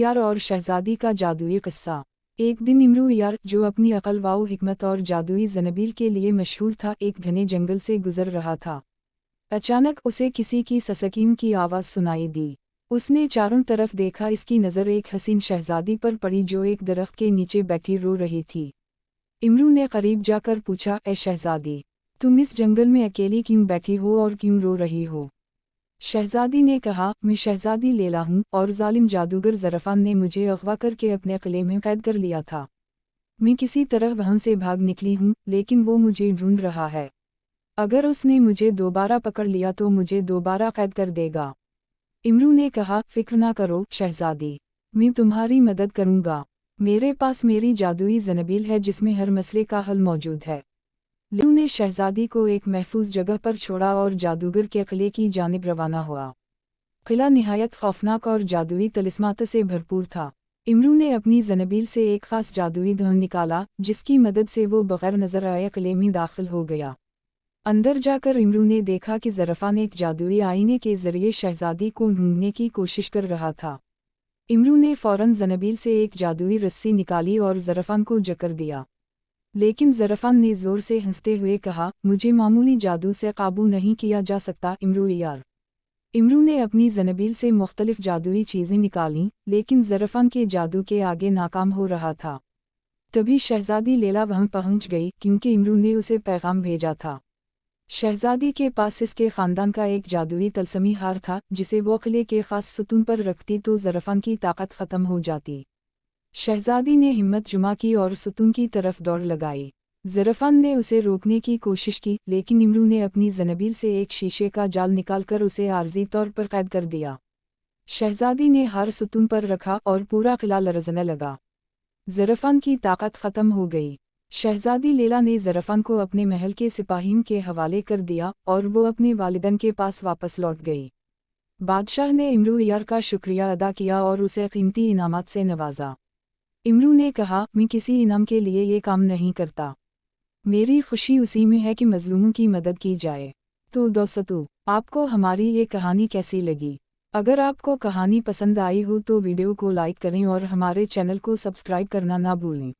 यार और शहजादी का जादुई किस्सा। एक दिन इमरू यार, जो अपनी अकल व हिकमत और जादुई ज़नबील के लिए मशहूर था, एक घने जंगल से गुजर रहा था। अचानक उसे किसी की ससकीन की आवाज़ सुनाई दी। उसने चारों तरफ देखा। इसकी नज़र एक हसीन शहजादी पर पड़ी जो एक दरख्त के नीचे बैठी रो रही थी। इमरू ने करीब जाकर पूछा, ए शहजादी, तुम इस जंगल में अकेली क्यों बैठी हो और क्यों रो रही हो? शहजादी ने कहा, मैं शहजादी लैला हूँ और जालिम जादूगर ज़रफ़ान ने मुझे अगवा करके अपने किले में कैद कर लिया था। मैं किसी तरह वहाँ से भाग निकली हूँ, लेकिन वो मुझे ढूंढ रहा है। अगर उसने मुझे दोबारा पकड़ लिया तो मुझे दोबारा कैद कर देगा। इमरू ने कहा, फिक्र ना करो शहजादी, मैं तुम्हारी मदद करूँगा। मेरे पास मेरी जादुई ज़नबील है जिसमें हर मसले का हल मौजूद है। इमरू ने शहजादी को एक महफूज जगह पर छोड़ा और जादूगर के किले की जानिब रवाना हुआ। किला निहायत खौफनाक और जादुई तलिस्मात से भरपूर था। इमरू ने अपनी ज़नबील से एक ख़ास जादुई धुन निकाला, जिसकी मदद से वो बग़ैर नज़र आए किले में दाखिल हो गया। अंदर जाकर इमरू ने देखा कि ज़रफ़ान एक जादुई आईने के ज़रिए शहजादी को ढूंढने की कोशिश कर रहा था। इमरू ने फ़ौरन ज़नबील से एक जादुई रस्सी निकाली और ज़रफ़ान को जकड़ दिया। लेकिन ज़रफ़ान ने ज़ोर से हंसते हुए कहा, मुझे मामूली जादू से काबू नहीं किया जा सकता इमरू यार। इमरू ने अपनी ज़नबील से मुख्तलिफ जादुई चीज़ें निकालीं, लेकिन ज़रफ़ान के जादू के आगे नाकाम हो रहा था। तभी शहजादी लैला वहाँ पहुँच गई, क्योंकि इमरू ने उसे पैगाम भेजा था। शहजादी के पास इसके ख़ानदान का एक जादुई तलस्मी हार था, जिसे वो किले के ख़ास सुतून पर रखती तो ज़रफ़ान की ताकत ख़त्म हो जाती। शहजादी ने हिम्मत जुमा की और सुतून की तरफ दौड़ लगाई। ज़रफ़ान ने उसे रोकने की कोशिश की, लेकिन इमरू ने अपनी ज़नबील से एक शीशे का जाल निकालकर उसे आर्जी तौर पर कैद कर दिया। शहजादी ने हार सुतून पर रखा और पूरा किला लरज़ने लगा। ज़रफ़ान की ताकत ख़त्म हो गई। शहजादी लैला ने ज़रफ़ान को अपने महल के सिपाहियों के हवाले कर दिया और वो अपने वालिदैन के पास वापस लौट गई। बादशाह ने इमरू यार का शुक्रिया अदा किया और उसे कीमती इनामात से नवाजा। इमरू ने कहा, मैं किसी इनाम के लिए ये काम नहीं करता। मेरी खुशी उसी में है कि मज़लूमों की मदद की जाए। तो दोस्तों, आपको हमारी ये कहानी कैसी लगी? अगर आपको कहानी पसंद आई हो तो वीडियो को लाइक करें और हमारे चैनल को सब्सक्राइब करना ना भूलें।